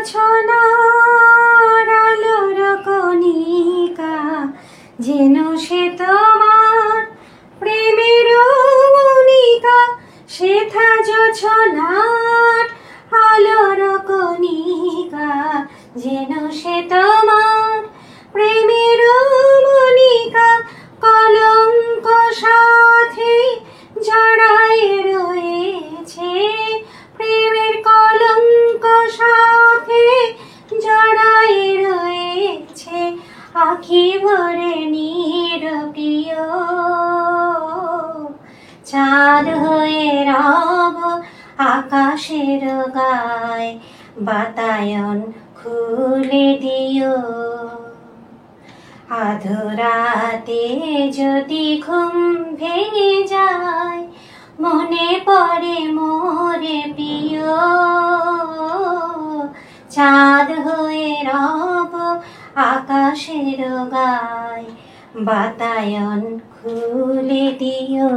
জোছনার আলোর কণিকা, যেন সে তোমার প্রেমের মনিকা। সেথা জোছনার আলোর কণিকা, যেন সে তোমার প্রেমের মনিকা। কলঙ্ক সাথে জড়ায়ে রয়েছে, প্রেমের কলঙ্ক সাথে জড়ায়ে রয়েছে। আখি ভরে নিরপিয় চাঁদ হয়ে রব আকাশের গায়। বাতায়ন খুলে দিও, আধরাতে যদি ঘুম ভেঙে যায়, মনে পড়ে মোরে প্রিয়। চাঁদ হয়ে রব আকাশের গায়, বাতায়ন খুলে দিও।